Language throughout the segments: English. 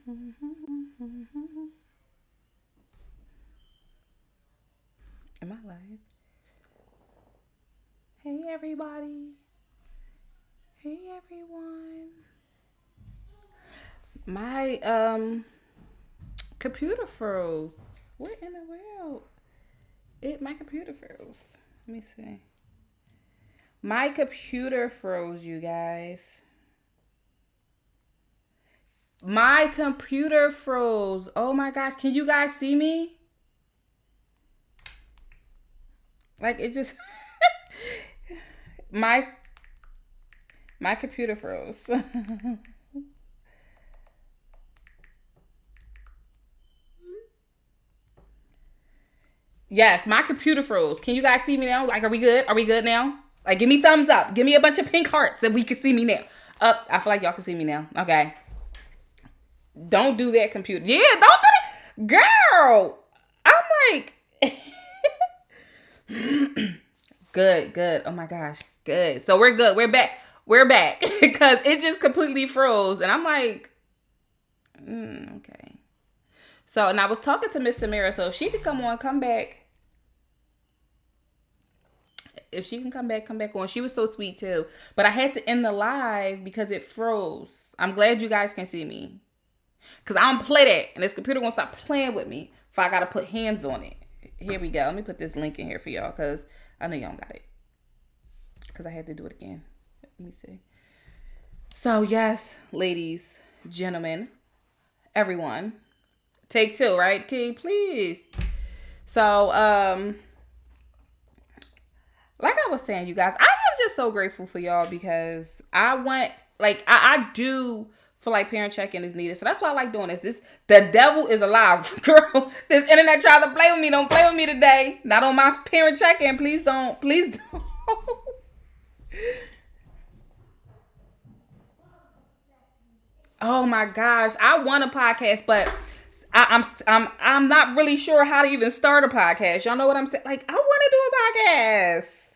Am I live? Hey everybody. Hey everyone. My computer froze. What in the world? My computer froze. Let me see. My computer froze, you guys. My computer froze. Oh my gosh. Can you guys see me? Like it just my my computer froze. Yes, my computer froze. Can you guys see me now? Like, are we good? Are we good now? Like, give me thumbs up. Give me a bunch of pink hearts so we can see me now. Up. I feel like y'all can see me now. Okay. Don't do that, computer. Yeah, don't do that. Girl. I'm like, good, good. Oh my gosh. Good. So we're good. We're back. We're back. Because it just completely froze. And I'm like, okay. So, and I was talking to Miss Samira. So if she could come on, come back. If she can come back on. She was so sweet too. But I had to end the live because it froze. I'm glad you guys can see me. Because I don't play that. And this computer won't stop playing with me if I got to put hands on it. Here we go. Let me put this link in here for y'all because I know y'all don't got it. Because I had to do it again. Let me see. So, yes, ladies, gentlemen, everyone. Take two, right, Key? Please. So, like I was saying, you guys, I am just so grateful for y'all because I do feel like parent check-in is needed. So that's why I like doing this. The devil is alive, girl. This internet tried to play with me. Don't play with me today. Not on my parent check-in. Please don't. Please don't. Oh my gosh. I want a podcast, but I'm not really sure how to even start a podcast. Y'all know what I'm saying? Like, I want to do a podcast.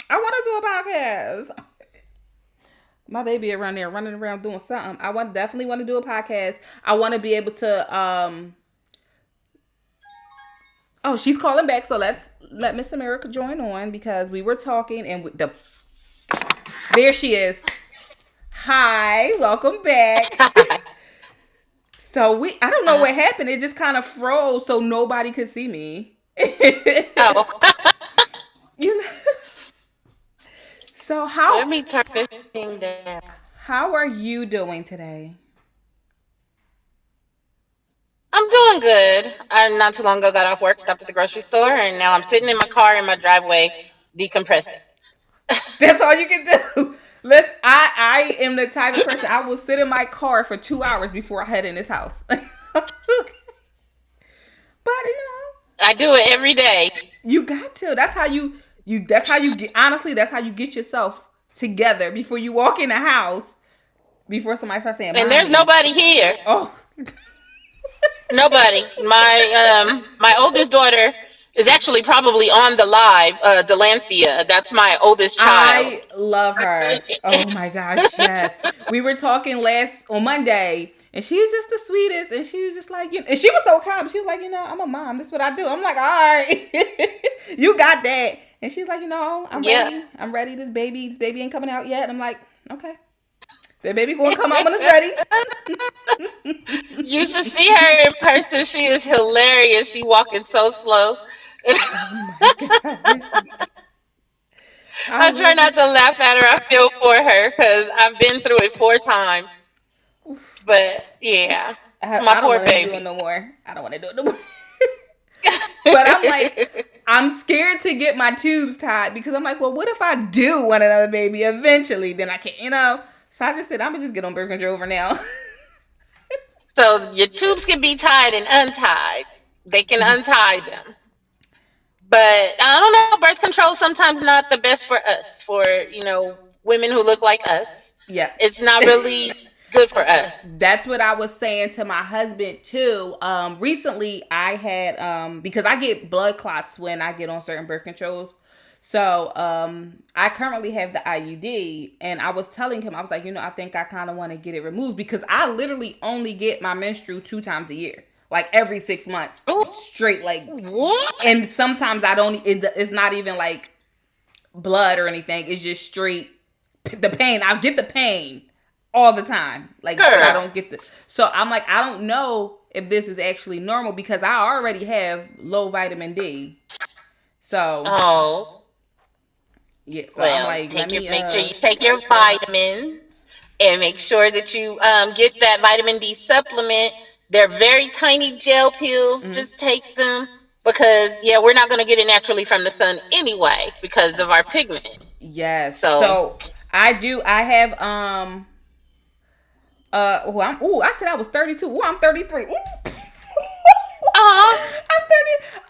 I want to do a podcast. My baby around there running around doing something. Definitely want to do a podcast. I want to be able to oh, she's calling back, so let Miss America join on because we were talking and there she is. Hi, welcome back. So I don't know what happened. It just kind of froze so nobody could see me. Oh, You know. So let me turn this thing down. how are you doing today? I'm doing good. I not too long ago got off work, stopped at the grocery store, and now I'm sitting in my car in my driveway decompressing. That's all you can do. Listen, I am the type of person I will sit in my car for 2 hours before I head in this house. But I do it every day. you got to. That's how you. That's how you get. Honestly, that's how you get yourself together before you walk in the house. Before somebody starts saying, And there's "Mommy," nobody here. oh, Nobody. My oldest daughter is actually probably on the live, Delanthea. That's my oldest child. I love her. Oh my gosh, yes. We were talking on Monday, and she's just the sweetest. And she was just like, and she was so calm. She was like, I'm a mom. This is what I do. I'm like, all right, you got that. And she's like, I'm Yeah. ready. I'm ready. This baby ain't coming out yet. And I'm like, okay, the baby gonna come out when it's ready. You should see her in person. She is hilarious. She walking so slow. Oh my gosh, I I try love not to laugh at her. I feel for her because I've been through it 4 times. it. But yeah, my I don't poor want to do it baby. no more. I don't want to do it no more. But I'm like, I'm scared to get my tubes tied because I'm like, well, what if I do want another baby eventually? Then I can't. So I just said, I'm going to just get on birth control for now. So your tubes can be tied and untied. They can untie them. But I don't know, birth control is sometimes not the best for us, for, women who look like us. Yeah. It's not really good for us. That's what I was saying to my husband too. Recently I had, because I get blood clots when I get on certain birth controls. So I currently have the IUD, and I was telling him, I was like, I think I kind of want to get it removed because I literally only get my menstrual 2 times a year, like every 6 months Ooh, straight, like, what? and sometimes I don't. It's not even like blood or anything. It's just straight the pain. I get the pain all the time, like, but I Girl. don't get the. So I'm like, I don't know if this is actually normal because I already have low vitamin D. So Oh. yeah, so I'm Well, like, let me make sure you take your vitamins and make sure that you get that vitamin D supplement. They're very tiny gel pills. mhm. Just take them because yeah, we're not going to get it naturally from the sun anyway because of our pigment. Yes. So, So I have I said I was 32. Ooh, I'm 33. Ooh. uh I'm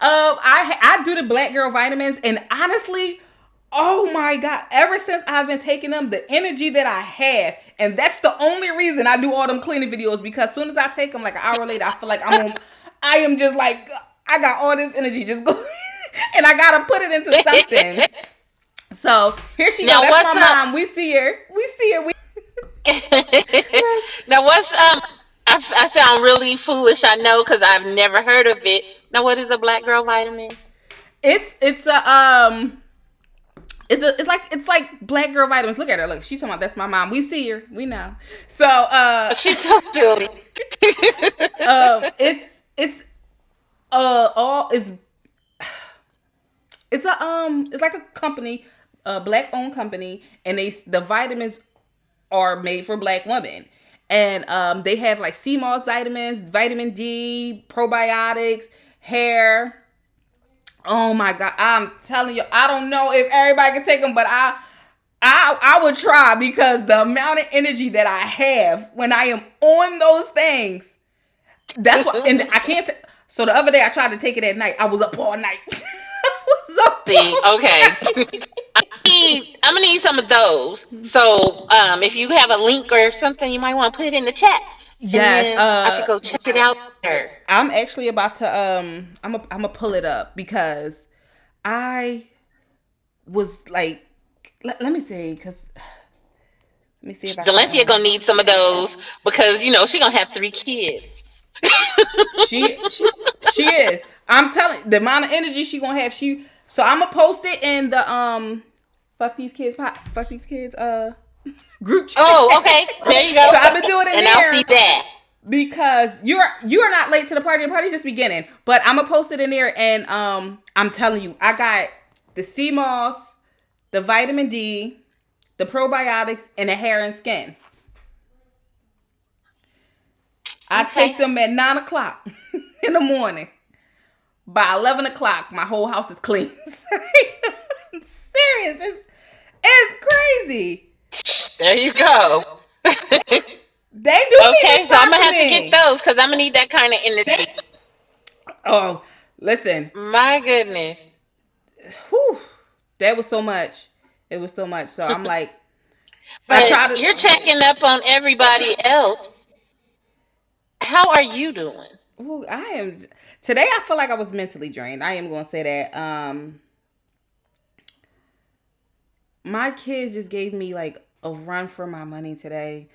30. I do the black girl vitamins, and honestly, oh my god, ever since I've been taking them, the energy that I have, and that's the only reason I do all them cleaning videos, because as soon as I take them, like an hour later, I feel like I am just like, I got all this energy just go and I gotta put it into something. So here she go. now That's my what's up? mom. We see her. We see her. Now what's I sound really foolish, I know, because I've never heard of it. Now, what is a black girl vitamin? It's a it's like black girl vitamins. Look at her. Look, she's talking about that's my mom. We see her. We know. So She's so silly. it's all it's like a company, a black owned company, and the vitamins are made for black women. And they have like sea moss vitamins, vitamin D, probiotics, hair. Oh my god, I'm telling you, I don't know if everybody can take them, but I would try, because the amount of energy that I have when I am on those things, that's what. And I can't. So the other day I tried to take it at night. I was up all night. I was up See, all okay. night. I'm gonna need some of those. So, if you have a link or something, you might want to put it in the chat, and Yes. then I could go check it out there. I'm actually about to I'm gonna pull it up because I was like, let me see, because let me see if I can Delencia gonna need some of those because she gonna have 3 kids. she she is. I'm telling the amount of energy she gonna have. So I'm gonna post it in the fuck these kids group chat. Oh, okay. There you go. So I've been doing it in And I'll see there that. because you're not late to the party. The party's just beginning. But I'm gonna post it in there, and I'm telling you, I got the sea moss, the vitamin D, the probiotics, and the hair and skin. I take Okay. them at 9 o'clock in the morning. By 11 o'clock, my whole house is clean. I'm serious. It's crazy. There you go. They do need to Okay, so I'm sponsor gonna have to get me. those because I'm gonna need that kind of energy. Oh, listen. My goodness. Whew, that was so much. It was so much. So I'm like, I try But to. you're checking up on everybody else. How are you doing? Ooh, I am today. I feel like I was mentally drained. I am going to say that. My kids just gave me like a run for my money today.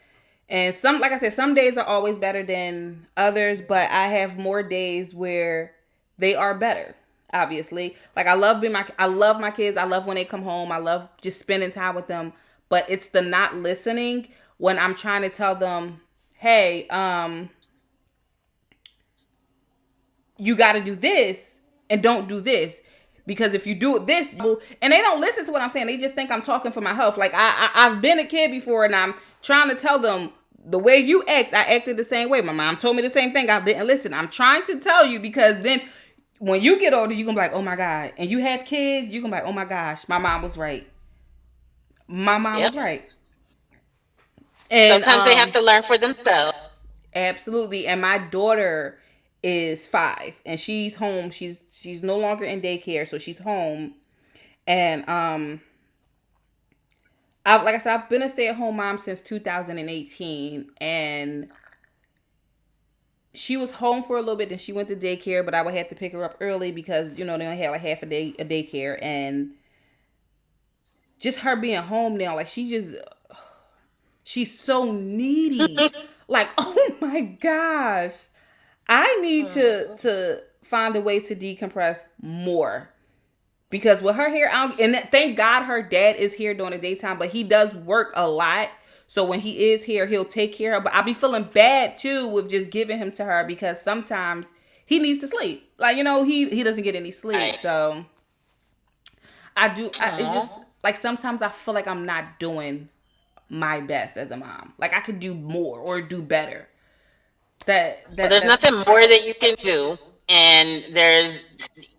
And like I said, some days are always better than others, but I have more days where they are better. Obviously, like I love my kids. I love when they come home. I love just spending time with them. But it's the not listening when I'm trying to tell them, hey, you got to do this and don't do this, because if you do this, and they don't listen to what I'm saying. They just think I'm talking for my health. Like I've been a kid before, and I'm trying to tell them, the way you act, I acted the same way. My mom told me the same thing. I didn't listen. I'm trying to tell you, because then when you get older, you're gonna be like, oh my god, and you have kids, you're gonna be like, oh my gosh, my mom was right. My mom Yep. was right. And Sometimes they have to learn for themselves. absolutely. And my daughter is 5, and she's home. She's no longer in daycare, so she's home. And like I said, I've been a stay-at-home mom since 2018, and she was home for a little bit. Then she went to daycare, but I would have to pick her up early because they only had like half a day a daycare, and just her being home now, like she's so needy. Like, oh my gosh. I need to find a way to decompress more. Because with her here, and thank God her dad is here during the daytime, but he does work a lot. So when he is here, he'll take care of her. But I be feeling bad too with just giving him to her because sometimes he needs to sleep. Like, he doesn't get any sleep. Right. So it's Aw. just like sometimes I feel like I'm not doing my best as a mom. Like I could do more or do better. Well, there's That's nothing more that you can do, and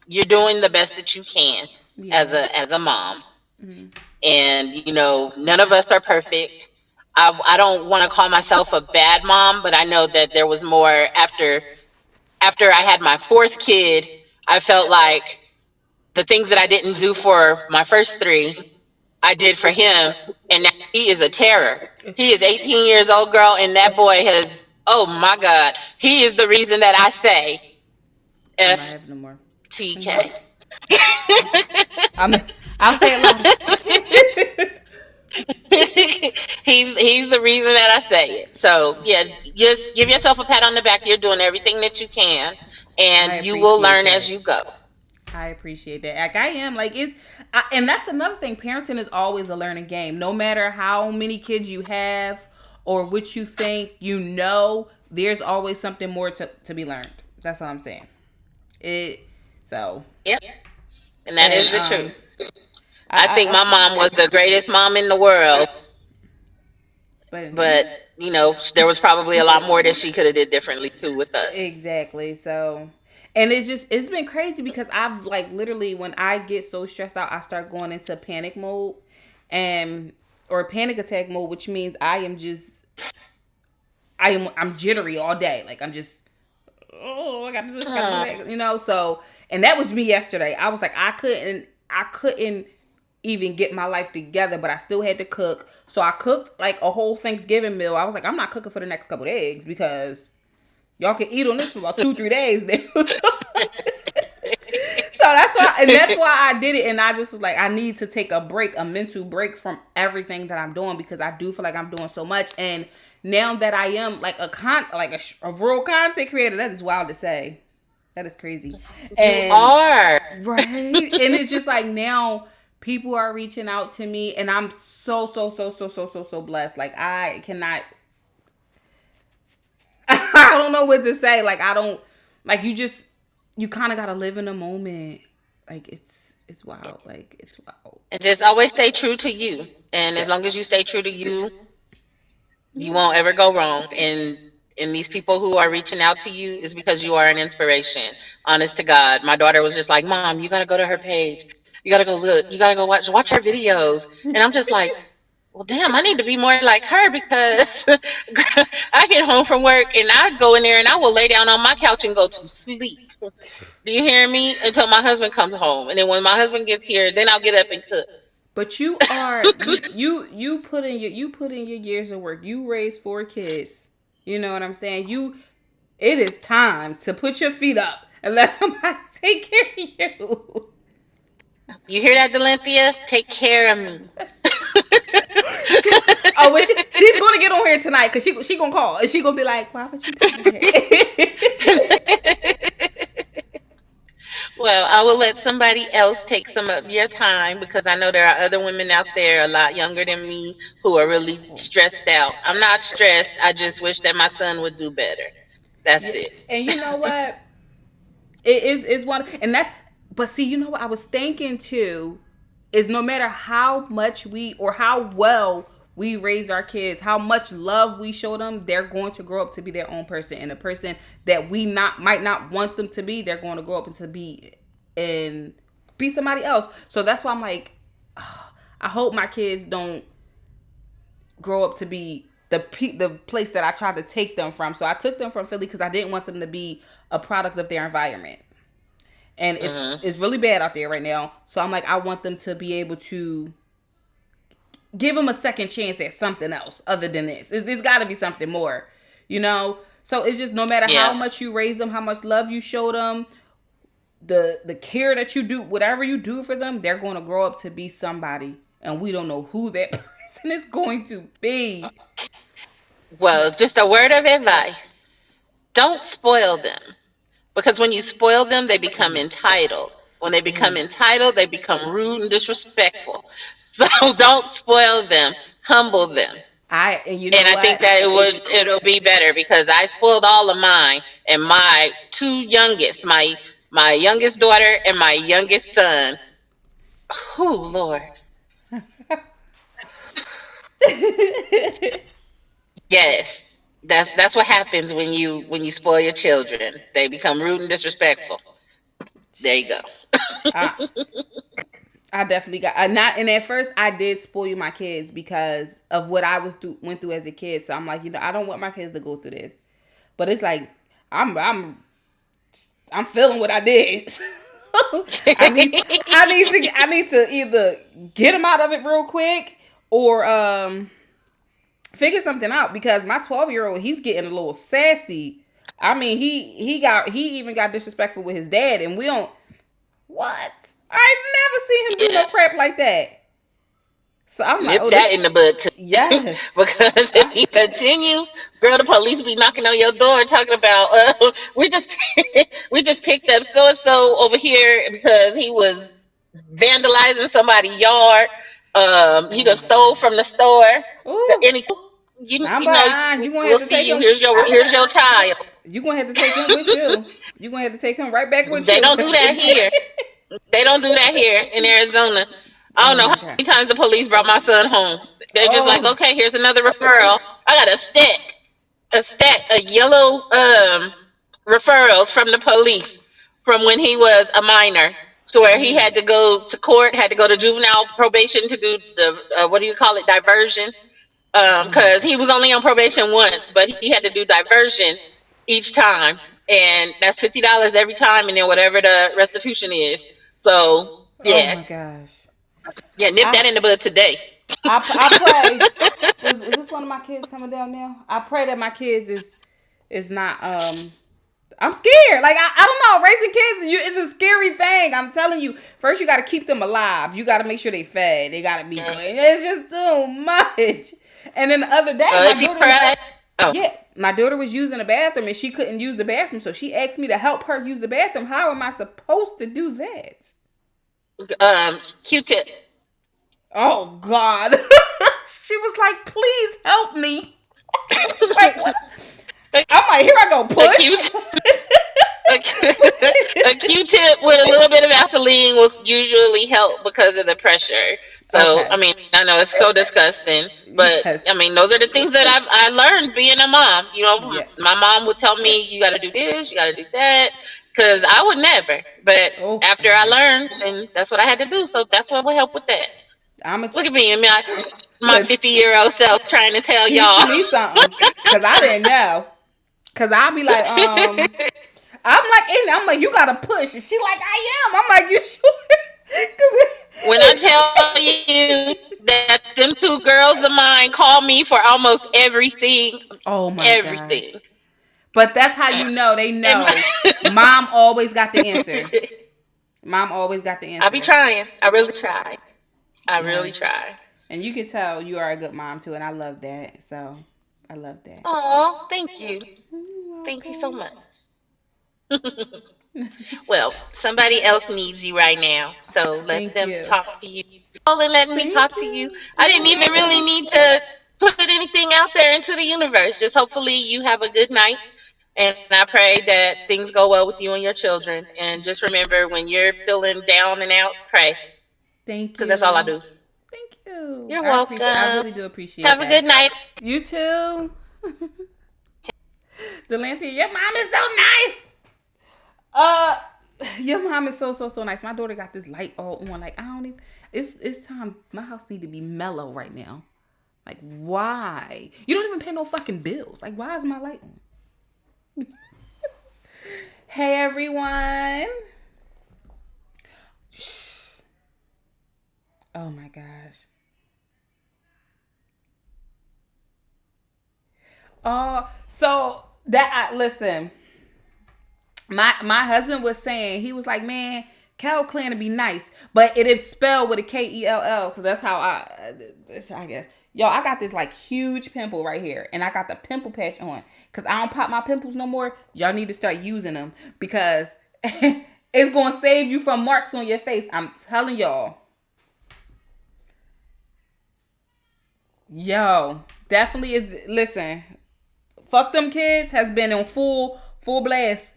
you're doing the best that you can as yes. a mom. Mm-hmm. And none of us are perfect. I don't want to call myself a bad mom, but I know that there was more after I had my fourth kid. I felt like the things that I didn't do for my first three, I did for him, and now he is a terror. He is 18 years old, girl, and that boy has, oh my God, he is the reason that I say I'm not having no more. Mm-hmm. FTK. I'm. I'll say it louder. He's the reason that I say it. So yeah, just give yourself a pat on the back. You're doing everything that you can, I and you will appreciate learn as that. you go. I appreciate that. Like I am. Like and that's another thing. Parenting is always a learning game. No matter how many kids you have or what you think there's always something more to be learned. That's all I'm saying. It. So. Yep, and that And is the truth. I I think my mom was the greatest mom in the world, but but there was probably a lot more that she could have did differently too with us. exactly. So, and it's been crazy because I've like literally when I get so stressed out, I start going into panic mode and or panic attack mode, which means I'm jittery all day. Like I'm just I gotta do this, gotta do Mm. that, So, and that was me yesterday. I was like I couldn't even get my life together, but I still had to cook. So I cooked like a whole Thanksgiving meal. I was like, I'm not cooking for the next couple of eggs because y'all can eat on this for about 2-3 days now. So that's why I did it. And I just was like, I need to take a break, a mental break from everything that I'm doing because I do feel like I'm doing so much. And now that I am like a real content creator, that is wild to say. That is crazy. You And are. right. And it's just like now people are reaching out to me and I'm so blessed. Like I cannot I don't know what to say. Like I don't like you kind of got to live in the moment. Like it's wild. Like it's wild. And just always stay true to you. And as Yeah. long as you stay true to you, you Yeah. won't ever go wrong. And these people who are reaching out to you is because you are an inspiration. Honest to God. My daughter was just like, Mom, you gotta go to her page. You gotta go look. You gotta go watch her videos. And I'm just like, well, damn, I need to be more like her because I get home from work and I go in there and I will lay down on my couch and go to sleep. Do you hear me? Until my husband comes home. And then when my husband gets here, then I'll get up and cook. But you put in your years of work. You raised 4 kids. You know what I'm saying? It is time to put your feet up and let somebody take care of you. You hear that, Delenthea? Take care of me. Oh, well, she's gonna get on here tonight because she gonna call and she gonna be like, "Why would you tell me that?" Well, I will let somebody else take some of your time because I know there are other women out there a lot younger than me who are really stressed out. I'm not stressed. I just wish that my son would do better. That's Yeah, it. and you know what? It's one, and that's. But see, you know what I was thinking too is no matter how much we or how well we raise our kids, how much love we show them, they're going to grow up to be their own person, and a person that we not might not want them to be, they're going to grow up into and be somebody else. So that's why I'm like, I hope my kids don't grow up to be the place that I tried to take them from. So I took them from Philly because I didn't want them to be a product of their environment. And Hmm. it's really bad out there right now. So I'm like, I want them to be able to give them a second chance at something else other than this. There's got to be something more, you know. So it's just no matter how Yeah. much you raise them, how much love you show them, the care that you do, whatever you do for them, they're going to grow up to be somebody, and we don't know who that person is going to be. Well, just a word of advice. Don't spoil them. Because when you spoil them, they become Goodness. entitled. When they become Ooh. entitled, they become rude and disrespectful. So don't spoil them. Humble them. And you And know I think what? that it'll be better because I spoiled all of mine and my two youngest, my youngest daughter and my youngest son. Oh Lord. Yes. That's what happens when you spoil your children. They become rude and disrespectful. There you go. I I definitely got not. And at first, I did spoil my kids because of what I went through as a kid. So I'm like, I don't want my kids to go through this. But it's like I'm I'm I'm feeling what I did. I need I need to either get them out of it real quick or figure something out because my 12-year-old he's getting a little sassy. I mean he even got disrespectful with his dad and we don't what I never seen him do Yeah. no crap like that. So I'm like, Nip oh that in this the bud too. yes. Because if I, he continues, girl, the police be knocking on your door talking about we just we just picked up so and so over here because he was vandalizing somebody's yard. He oh just my stole from the gosh. store. Ooh, Any I'm you know about you gonna have we'll to see take you. him. Here's your child. You gonna have to take him with you. You gonna have to take him right back with They you. don't do that here. They don't do that here in Arizona. I don't Oh know my how god. many times the police brought my son home. They're just like, Oh. okay, here's another referral. I got a stack of yellow referrals from the police from when he was a minor, to where he Ooh. had to go to court, had to go to juvenile probation to do the what do you call it, diversion, Oh my because god. he was only on probation once, but he had to do diversion each time, and that's $50 every time, and then whatever the restitution is. So Oh yeah, my gosh. yeah, nip I that in the bud today. I pray. Is this one of my kids coming down now? I pray that my kids is not I'm scared. Like I don't know, raising kids it's a scary thing. I'm telling you. First you gotta keep them alive. You gotta make sure they fed. They gotta be clean. It's just too much. And then the other day Well, my if you daughter was pray, oh, yeah, my daughter was using the bathroom and she couldn't use the bathroom, so she asked me to help her use the bathroom. How am I supposed to do that? Q-tip. Oh God. She was like, please help me. Like what? a, I'm like, here I go, a Q push. a, a Q-tip with a little bit of Vaseline will usually help because of the pressure. So, I Okay. mean, I know it's so disgusting, but I Yes. mean, those are the things that I learned being a mom. You know, Yeah. my mom would tell me, you got to do this, you got to do that, because I would never. But Oh after I God. learned, then that's what I had to do. So that's what will help with that. I'm a Look at me and my look 50-year-old self trying to tell teaching y'all. me something because I didn't know. Cause I'll be like, I'm like, you gotta push, and she like, I am. I'm like, you sure? When I Cause tell you that them two girls of mine call me for almost everything, oh my everything. gosh. But that's how you know they And know. Mom always got the answer. Mom always got the I be answer. trying. I really try. I really Yes. try. And you can tell you are a good mom too, and I love that. So I love that. Oh, thank you. You're Thank you so welcome. much. Well, somebody else needs you right now, so let Thank them you. talk to you. Oh, and letting me Thank talk to you. you. I You're didn't even really welcome. need to put anything out there into the universe. Just hopefully you have a good night, and I pray that things go well with you and your children. And just remember, when you're feeling down and out, pray, Thank because that's all I you. do. Thank you. You're I appreciate. I welcome. really do appreciate Have a that. good night. You too. Delante, your mom is so nice. Uh, your mom is so nice. My daughter got this light all on. Like I don't even. It's time. My house need to be mellow right now. Like why? You don't even pay no fucking bills. Like why is my light on? Hey everyone. Oh my gosh. So that listen, my husband was saying he was like, man, Kel Clan to be nice, but it is spelled with a Kell, because that's how I guess. Yo, I got this like huge pimple right here, and I got the pimple patch on because I don't pop my pimples no more. Y'all need to start using them because it's gonna save you from marks on your face. I'm telling y'all. Yo, definitely is. Listen, fuck them kids has been on full blast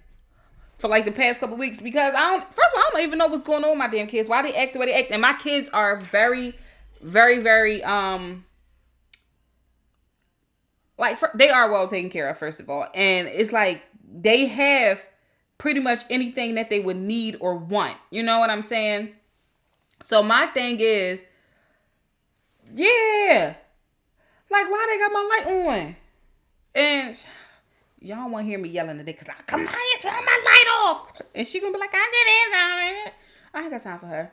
for like the past couple weeks because I don't. First of all, I don't even know what's going on with my damn kids. Why they act the way they act, and my kids are very, very, very like they are well taken care of. First of all, and it's like they have pretty much anything that they would need or want. You know what I'm saying? So my thing is, yeah, like why they got my light on? And y'all won't hear me yelling today because I come out here, turn my light off. And she gonna be like, I did it. I ain't got time for her.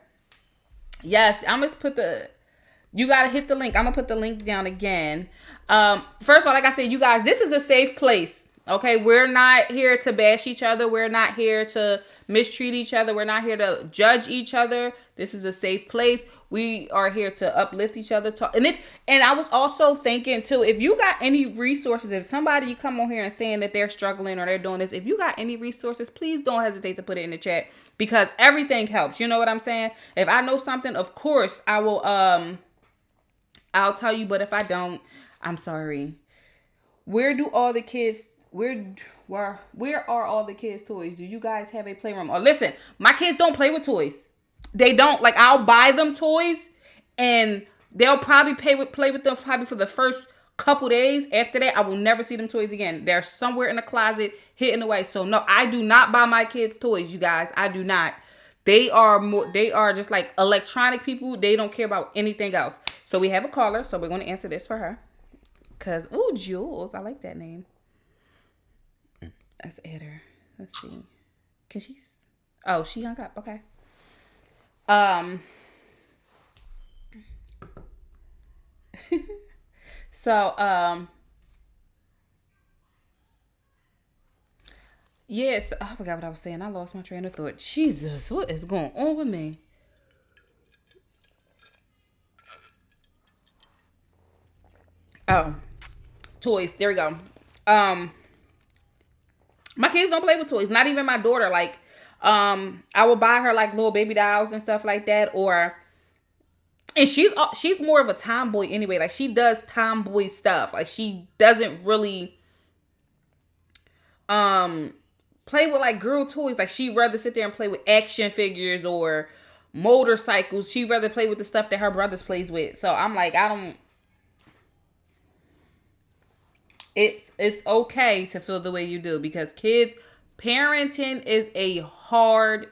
Yes, I'm gonna put you gotta hit the link. I'm gonna put the link down again. First of all, like I said, you guys, this is a safe place. Okay, we're not here to bash each other. We're not here to mistreat each other. We're not here to judge each other. This is a safe place. We are here to uplift each other. And I was also thinking too, if you got any resources, if somebody you come on here and saying that they're struggling or they're doing this, if you got any resources, please don't hesitate to put it in the chat because everything helps. You know what I'm saying? If I know something, of course I will. I'll tell you. But if I don't, I'm sorry. Where do all the kids? Where are all the kids' toys? Do you guys have a playroom? Or listen, my kids don't play with toys. They don't. Like, I'll buy them toys and they'll probably play with them probably for the first couple days. After that, I will never see them toys again. They're somewhere in the closet hidden away. So no, I do not buy my kids toys, you guys. I do not. They are just like electronic people. They don't care about anything else. So we have a caller, so we're going to answer this for her. Cause Jules, I like that name. Let's add her. Let's see. Can she? Oh, she hung up. Okay. So yes, I forgot what I was saying. I lost my train of thought. Jesus, what is going on with me? Oh, toys. There we go. My kids don't play with toys. Not even my daughter. Like, I will buy her like little baby dolls and stuff like that. And she's more of a tomboy anyway. Like, she does tomboy stuff. Like, she doesn't really play with like girl toys. Like, she'd rather sit there and play with action figures or motorcycles. She'd rather play with the stuff that her brothers plays with. So I'm like, I don't. It's okay to feel the way you do because kids, parenting is a hard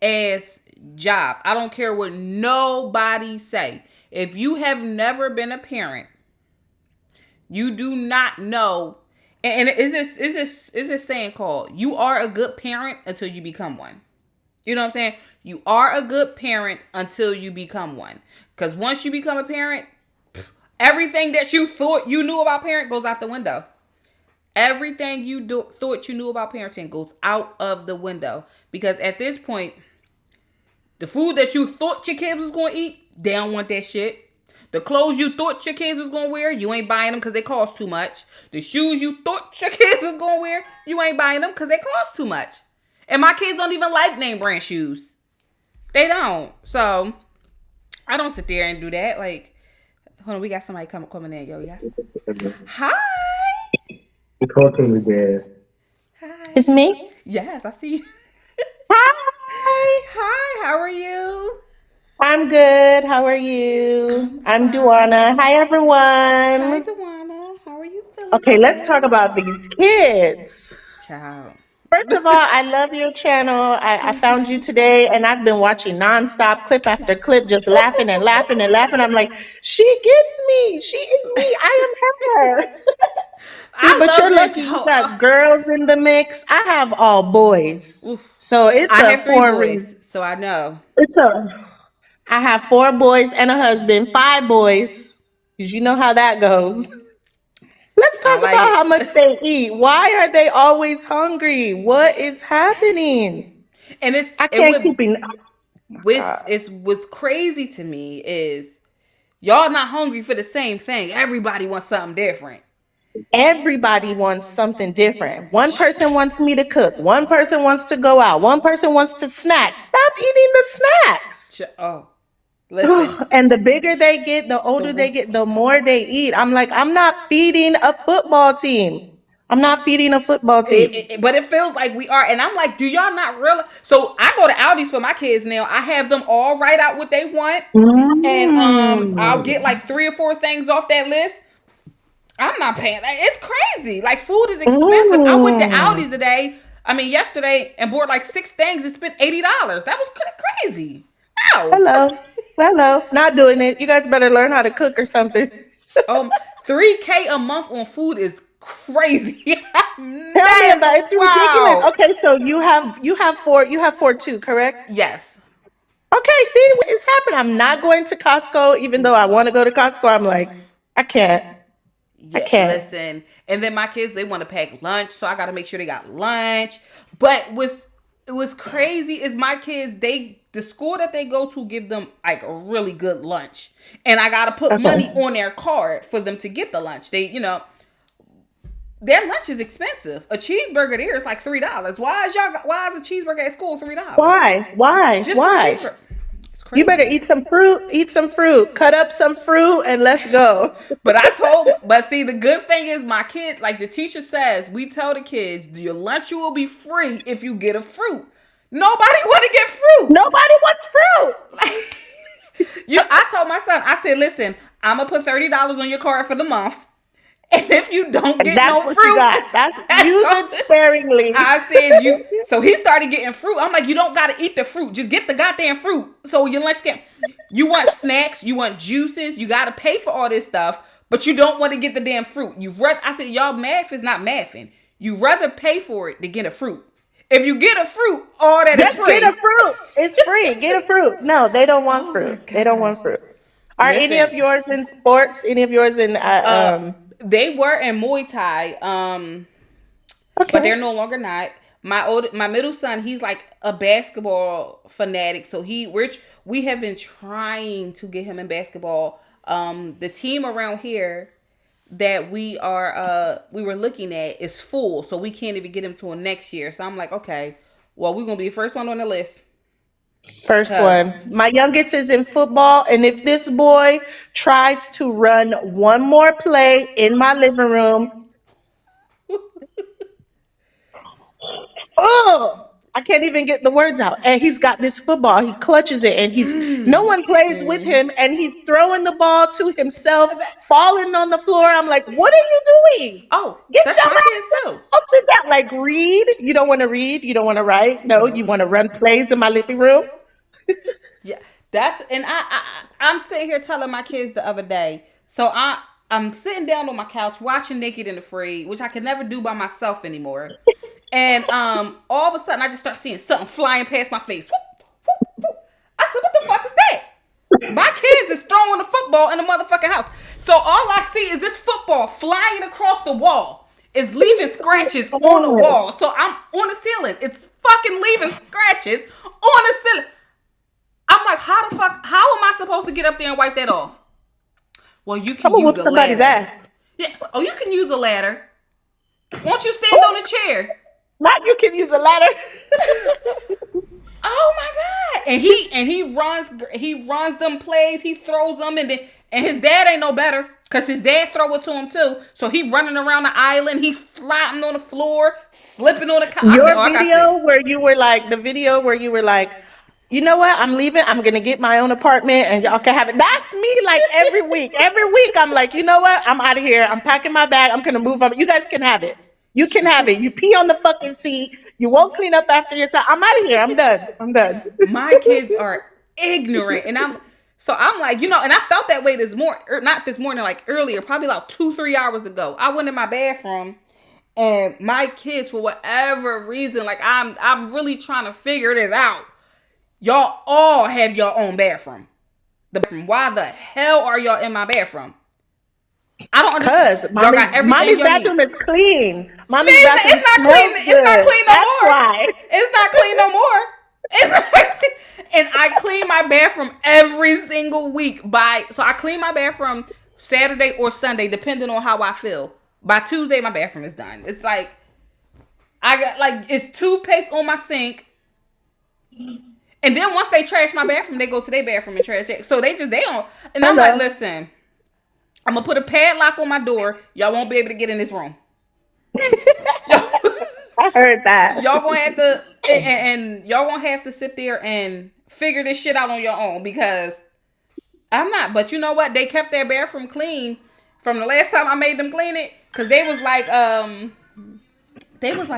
ass job. I don't care what nobody say. If you have never been a parent, you do not know. And is this saying called you are a good parent until you become one. You know what I'm saying? You are a good parent until you become one. Because once you become a parent, everything that you thought you knew about parent goes out the window. Everything you thought you knew about parenting goes out of the window. Because at this point, the food that you thought your kids was going to eat, they don't want that shit. The clothes you thought your kids was going to wear, you ain't buying them because they cost too much. The shoes you thought your kids was going to wear, you ain't buying them because they cost too much. And my kids don't even like name brand shoes. They don't. So, I don't sit there and do that. Like, hold on, we got somebody coming in, yo. Yes. Hi. Talking to Dad. Hi. It's me? Yes, I see you. Hi. Hi, how are you? I'm good. How are you? I'm I'm fine. Duana. Hi, Hi, everyone. Dewana. How are you feeling Okay, let's today? talk about these kids. Child. First of all, I love your channel. I Thank found you you. today and I've been watching nonstop, clip after clip, just laughing and laughing and laughing. I'm like, she gets me. She is me. I am her. See, I but love you're this lucky you show. got girls in the mix. I have all boys. Oof. So it's I a have three for a boys, reason. so I know. It's a I have 4 boys and a husband, 5 boys. Because you know how that goes. Let's I talk like about how it. much they eat. Why are they always hungry? What is happening? And I it can't would keep it. What's crazy to me is y'all not hungry for the same thing. Everybody wants something different. Everybody wants something different. One person wants me to cook. One person wants to go out. One person wants to snack. Stop eating the snacks. Oh, listen. And the bigger they get, the The older they worst. get, the more they eat. I'm like, I'm not feeding a football team. I'm not feeding a football team. But it feels like we are, and I'm like, do y'all not realize? So I go to Aldi's for my kids now. I have them all write out what they want, and I'll get Mm. like 3 or 4 things off that list. I'm not paying. It's crazy. Like food is expensive. I went to Mm. Aldi's today. I mean, yesterday, and bought like 6 things and spent $80. That was crazy. Wow. Hello. Hello. Not doing it. You guys better learn how to cook or something. Um, 3K a month on food is crazy. Tell me about it. It's ridiculous. Wow. Okay, so you have four too, correct? Yes. Okay, see what is happening. I'm not going to Costco, even though I want to go to Costco. I'm like, I can't. I Yeah, can't. listen. And then my kids, they want to pack lunch, so I got to make sure they got lunch. But what's crazy is my kids, the school that they go to give them like a really good lunch. And I got to put Okay. money on their card for them to get the lunch. Their lunch is expensive. A cheeseburger there is like $3. Why is a cheeseburger at school $3? Why? Why? Just for a Why? cheeseburger. It's You better crazy. eat some fruit. Eat some fruit. Cut up some fruit and let's go. But see, the good thing is my kids, like the teacher says, we tell the kids, your lunch will be free if you get a fruit. Nobody want to get fruit. Nobody wants fruit. I told my son, I said, listen, I'm going to put $30 on your card for the month. And if you don't And get that's no what you fruit, got. That's use all. it sparingly. I said you. So he started getting fruit. I'm like, you don't gotta eat the fruit. Just get the goddamn fruit. So your lunch can. You want snacks. You want juices. You gotta pay for all this stuff, but you don't want to get the damn fruit. I said, y'all math is not mathing. You rather pay for it to get a fruit. If you get a fruit, all that is Just get a free. fruit. It's free. Get a fruit. No, they don't want Oh my fruit. They don't gosh. want fruit. Are any Listen, of yours in sports? Any of yours in they were in Muay Thai. But they're Okay. no longer not. My middle son, he's like a basketball fanatic, so we have been trying to get him in basketball. The team around here that we were looking at is full, so we can't even get him till next year. So I'm like, okay, well, we're gonna be the first one on the list. First Cause one. My youngest is in football, and if this boy tries to run one more play in my living room, oh, I can't even get the words out. And he's got this football. He clutches it, and no one plays with him, and he's throwing the ball to himself, falling on the floor. I'm like, what are you doing? oh, Get that's your my kids ass too. up. Sit down. Like, read. You don't want to read. You don't want to write. No, you No. want to run plays in my living room. Yeah, I'm sitting here telling my kids the other day. So I'm sitting down on my couch watching Naked and Afraid, which I could never do by myself anymore. And all of a sudden I just start seeing something flying past my face. Whoop, whoop, whoop. I said, what the fuck is that? My kids is throwing the football in the motherfucking house. So all I see is this football flying across the wall. It's leaving scratches on the Oh, wall. So I'm on the ceiling. It's fucking leaving scratches on the ceiling. I'm like, how am I supposed to get up there and wipe that off? Well, you I'm can gonna use whoop the somebody's ladder. ass. Yeah. Oh, you can use the ladder. Won't you stand on Oh, the chair? not you can use a ladder. Oh my god! And he runs them plays. He throws them, and his dad ain't no better because his dad throw it to him too. So he running around the island. He's flying on the floor, slipping on the. I said, Your oh, I got video sick. where you were like, the video where you were like, you know what? I'm leaving. I'm gonna get my own apartment, and y'all can have it. That's me. Like every week. Every week, I'm like, you know what? I'm out of here. I'm packing my bag. I'm gonna move up. You guys can have it. You can have it. You pee on the fucking seat. You won't clean up after yourself. I'm out of here. I'm done. I'm done. My kids are ignorant, and I'm like, and I felt that way this morning, not this morning, like earlier, probably like 2-3 hours ago. I went in my bathroom, and my kids, for whatever reason, like I'm really trying to figure this out. Y'all all have your own bathroom. Why the hell are y'all in my bathroom? I don't understand. Cause Y'all got everything mommy's y'all need. bathroom is clean. Man, Mommy's bathroom it's not clean. smells It's not good. clean no That's more. why. It's not clean no more. It's not, And I clean my bathroom every single week so I clean my bathroom Saturday or Sunday, depending on how I feel. By Tuesday, my bathroom is done. It's like I got like it's toothpaste on my sink. And then once they trash my bathroom, they go to their bathroom and trash it. So they don't. And I'm like, Hello. listen, I'm gonna put a padlock on my door. Y'all won't be able to get in this room. I heard that. Y'all gonna have to, and y'all gonna have to sit there and figure this shit out on your own because I'm not. But you know what? They kept their bathroom clean from the last time I made them clean it because they was like,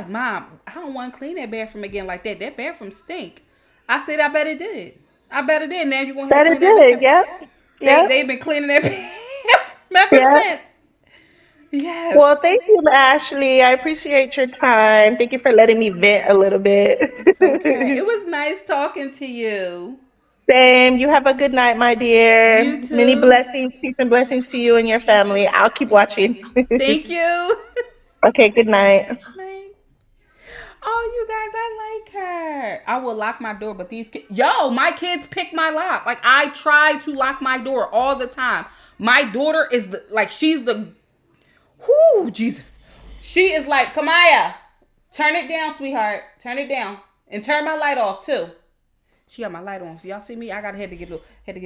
Mom, I don't want to clean that bathroom again like that. That bathroom stink. I said, I bet it did. I bet it did. Now you're gonna have That to is clean that good. bathroom. Yep. Yep. They've been cleaning that bathroom ever Yep. since. Yes. Well, thank you, Ashley. I appreciate your time. Thank you for letting me vent a little bit. It's okay. It was nice talking to you. Same. You have a good night, my dear. You Many too. blessings, peace and blessings to you and your family. I'll keep watching. Thank you. Okay, good night. Night. Oh, you guys, I like her. I will lock my door, but these kids, yo, my kids pick my lock. Like I try to lock my door all the time. My daughter is she's the, whoo, Jesus. She is like, Kamaya, turn it down, sweetheart. Turn it down, and turn my light off too. She got my light on, so y'all see me. I got had to get a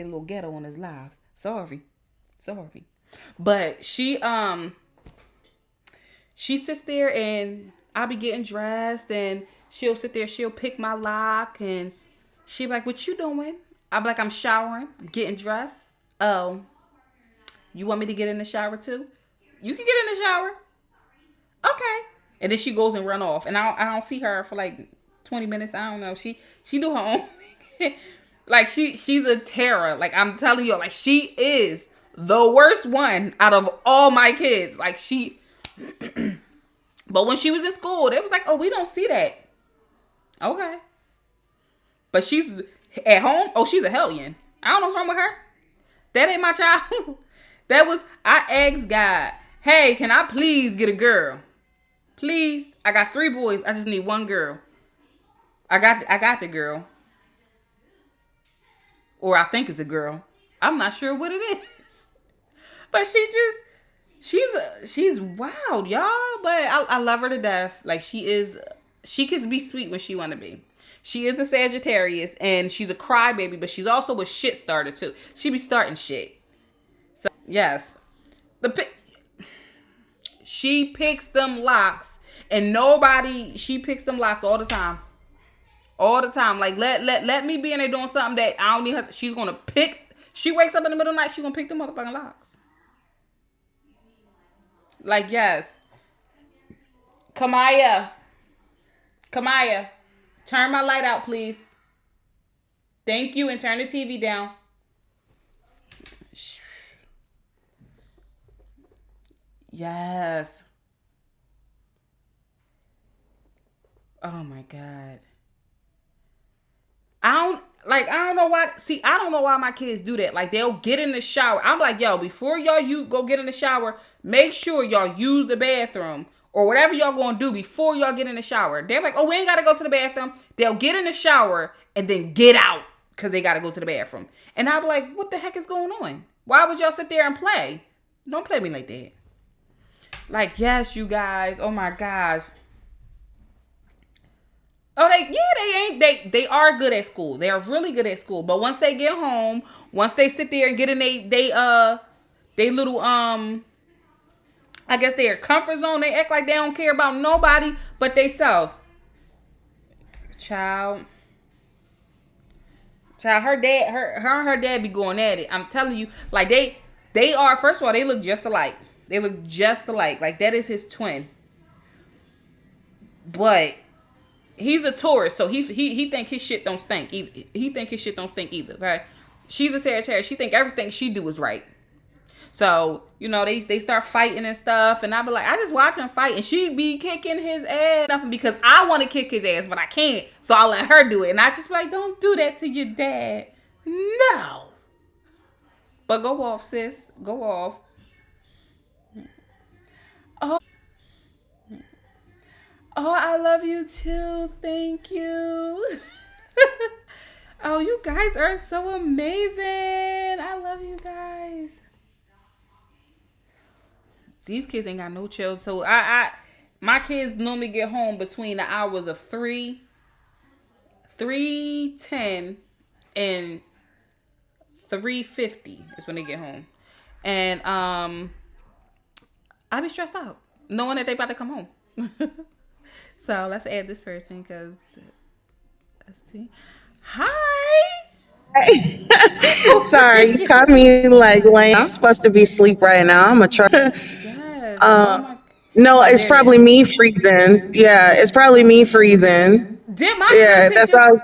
little ghetto on his lives. Sorry. But she sits there and I'll be getting dressed and she'll sit there, she'll pick my lock and she'll be like, what you doing? I'll be like, I'm showering, I'm getting dressed. Oh, you want me to get in the shower too? You can get in the shower. Okay. And then she goes and run off. And I don't see her for like 20 minutes. I don't know. She do her own thing. Like she's a terror. Like I'm telling you, like she is the worst one out of all my kids. Like but when she was in school, they was like, oh, we don't see that. Okay. But she's at home. Oh, she's a hellion. I don't know what's wrong with her. That ain't my child. I asked God, hey, can I please get a girl? Please. I got 3 boys. I just need 1 girl. I got the girl. Or I think it's a girl. I'm not sure what it is. But she's wild, y'all. But I love her to death. Like she can be sweet when she want to be. She is a Sagittarius and she's a crybaby, but she's also a shit starter too. She be starting shit. So yes, she picks them locks, and she picks them locks all the time. All the time. Like let me be in there doing something that I don't need her. She's gonna pick. She wakes up in the middle of the night. She's gonna pick them motherfucking locks. Like yes, Kamaya, turn my light out, please. Thank you, and turn the TV down. Yes. Oh my God. I don't know why. See, I don't know why my kids do that. Like they'll get in the shower. I'm like, yo, before you go get in the shower, make sure y'all use the bathroom or whatever y'all gonna do before y'all get in the shower. They're like, oh, we ain't gotta go to the bathroom. They'll get in the shower and then get out because they gotta go to the bathroom. And I'll be like, what the heck is going on? Why would y'all sit there and play? Don't play me like that. Like, yes, you guys. Oh my gosh. Oh, they are good at school. They are really good at school. But once they get home, once they sit there and get in they little I guess their comfort zone, they act like they don't care about nobody but they self. Child, her dad, her and her dad be going at it. I'm telling you, like they are. First of all, they look just alike. They look just alike. Like that is his twin. But he's a Taurus, so he think his shit don't stink. He think his shit don't stink either. Okay, she's a Sagittarius. She think everything she do is right. So they start fighting and stuff, and I be like, I just watch him fight, and she be kicking his ass. Nothing because I want to kick his ass, but I can't. So I let her do it, and I just be like, don't do that to your dad. No. But go off, sis. Go off. Oh, oh, I love you too. Thank you. Oh, you guys are so amazing. I love you guys. These kids ain't got no chill. So my kids normally get home between the hours of 3:10 and 3:50 is when they get home. And I be stressed out knowing that they about to come home. So let's add this person because let's see. Hi. Sorry, you caught me like laying. I'm supposed to be asleep right now. I'm a try. Yes. Oh my. No, Oh, it's there it probably is. me freezing. Yeah, it's probably me freezing. Did my Yeah, content that's just? all.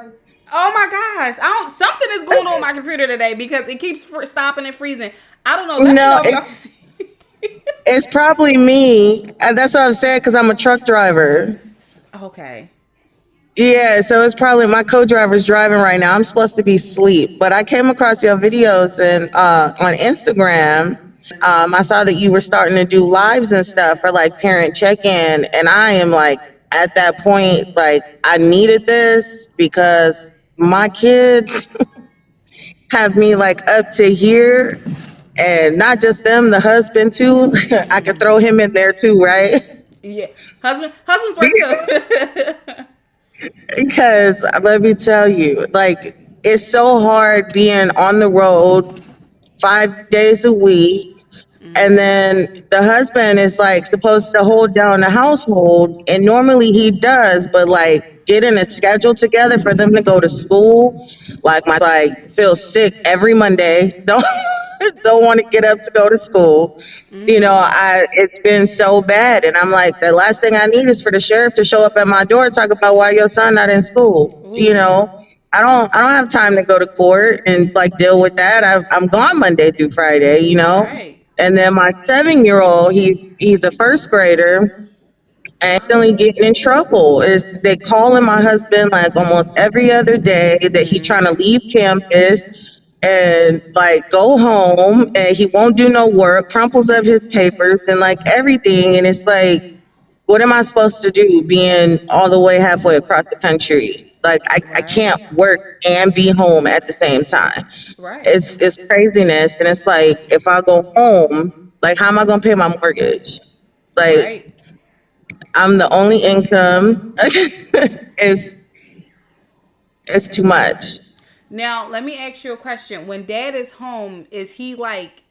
Oh my gosh! I don't. Something is going on with my computer today because it keeps stopping and freezing. I don't know. Let me No, know if y'all can see. it's probably me. That's what I'm saying because I'm a truck driver. Okay. Yeah, so it's probably my co-driver's driving right now. I'm supposed to be asleep, but I came across your videos and on Instagram. I saw that you were starting to do lives and stuff for like parent check-in, and I am like at that point, like I needed this because my kids have me like up to here, and not just them, the husband too. I could throw him in there too, right? Yeah. Husband's work too. Because let me tell you, like, it's so hard being on the road 5 days a week. And then the husband is like supposed to hold down the household. And normally he does, but like getting a schedule together for them to go to school. Like, my son, like, feels sick every Monday. Don't want to get up to go to school. It's been so bad, and I'm like, the last thing I need is for the sheriff to show up at my door and talk about why your son not in school. Ooh. I don't have time to go to court and like deal with that. I'm gone Monday through Friday. Right. And then my 7 year old, he's a first grader and constantly getting in trouble. Is they calling my husband like almost every other day that he trying to leave campus and like go home, and he won't do no work, crumples up his papers and like everything. And it's like, what am I supposed to do being all the way halfway across the country? Like, I can't Right. work and be home at the same time. Right. It's craziness. And it's like, if I go home, like, how am I gonna pay my mortgage? Like, Right. I'm the only income. it's it's too much. Now let me ask you a question. When dad is home, is he like?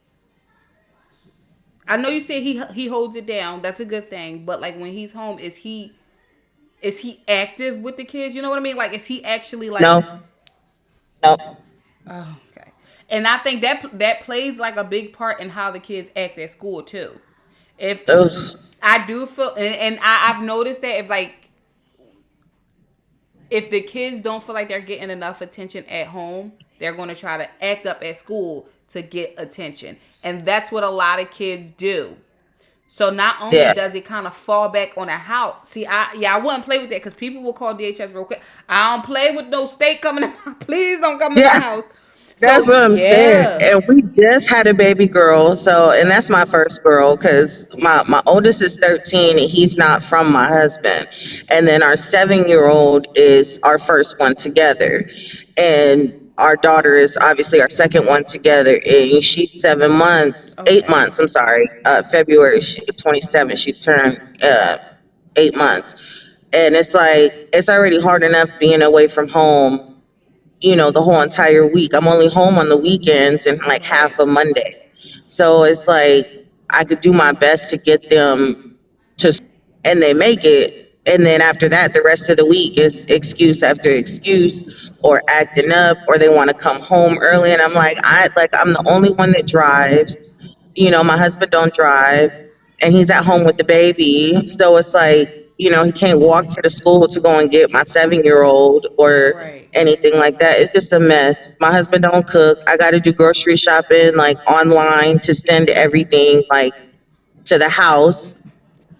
I know you said he holds it down. That's a good thing. But like when he's home, is he active with the kids? You know what I mean? Like is he actually like? No, no. Oh, okay. And I think that plays like a big part in how the kids act at school too. If Ugh. I do feel, and I've noticed that if the kids don't feel like they're getting enough attention at home, they're going to try to act up at school to get attention. And that's what a lot of kids do. So not only Yeah. does it kind of fall back on a house. See, I wouldn't play with that because people will call DHS real quick. I don't play with no state coming in. Please don't come to my Yeah. house. That's So what I'm saying. yeah. And we just had a baby girl. So, and that's my first girl because my oldest is 13 and he's not from my husband. And then our 7 year old is our first one together. And our daughter is obviously our second one together. And she's 7 months, eight Okay. months, I'm sorry. February 27th, she turned 8 months. And it's like, it's already hard enough being away from home, the whole entire week. I'm only home on the weekends and like half Right. of Monday. So it's like I could do my best to get them to and they make it. And then after that, the rest of the week is excuse after excuse or acting up or they want to come home early. And I'm like, I'm the only one that drives. My husband don't drive and he's at home with the baby. So it's like, he can't walk to the school to go and get my 7 year old or Right. anything like that. It's just a mess. My husband don't cook. I got to do grocery shopping like online to send everything like to the house,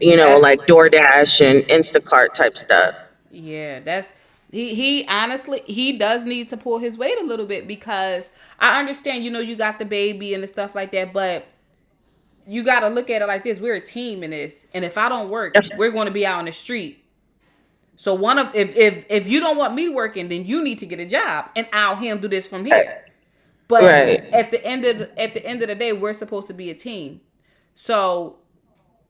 That's like DoorDash and Instacart type stuff. yeah. That's he honestly he does need to pull his weight a little bit because I understand. You got the baby and the stuff like that, but you got to look at it like this: we're a team in this, and if I don't work, we're going to be out on the street. So one of if you don't want me working, then you need to get a job, and I'll handle this from here. But Right. at the end of the day, we're supposed to be a team. So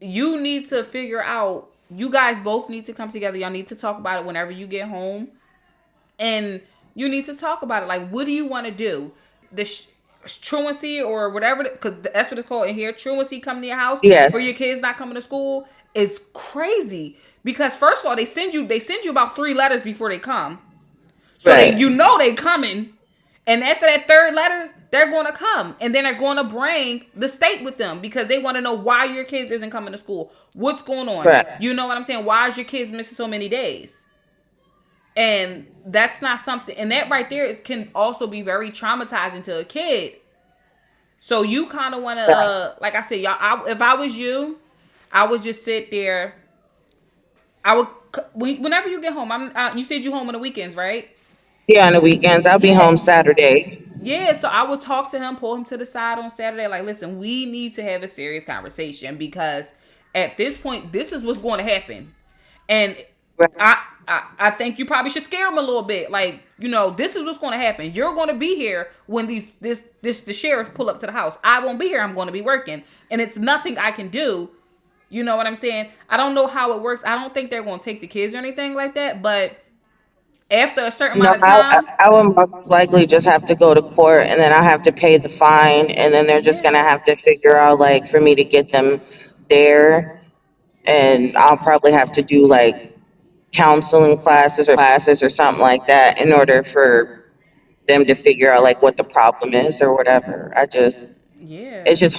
you need to figure out. You guys both need to come together. Y'all need to talk about it whenever you get home, and you need to talk about it. Like, what do you want to do? The truancy or whatever, because that's what it's called in here. Truancy coming to your house Yes. for your kids not coming to school is crazy. Because first of all, they send you about 3 letters before they come, so they Right. you know they coming, and after that third letter, they're going to come, and then they're going to bring the state with them because they want to know why your kids isn't coming to school. What's going on? Right. You know what I'm saying? Why is your kids missing so many days? And that's not something. And that right there can also be very traumatizing to a kid. So you kind of want to, Right. like I said, y'all. If I was you, I would just sit there. I would whenever you get home. You said you home on the weekends, right? Yeah, on the weekends. I'll be Yeah. home Saturday. Yeah, so I would talk to him, pull him to the side on Saturday. Like, listen, we need to have a serious conversation because at this point, this is what's going to happen. And Right. I think you probably should scare him a little bit. Like, this is what's going to happen. You're going to be here when the sheriff pull up to the house. I won't be here. I'm going to be working, and it's nothing I can do. You know what I'm saying? I don't know how it works. I don't think they're going to take the kids or anything like that. But after a certain No, amount of time, I would most likely just have to go to court, and then I have to pay the fine, and then they're just yeah, gonna have to figure out like for me to get them there, and I'll probably have to do like counseling classes or something like that in order for them to figure out like what the problem is or whatever. It's yeah. just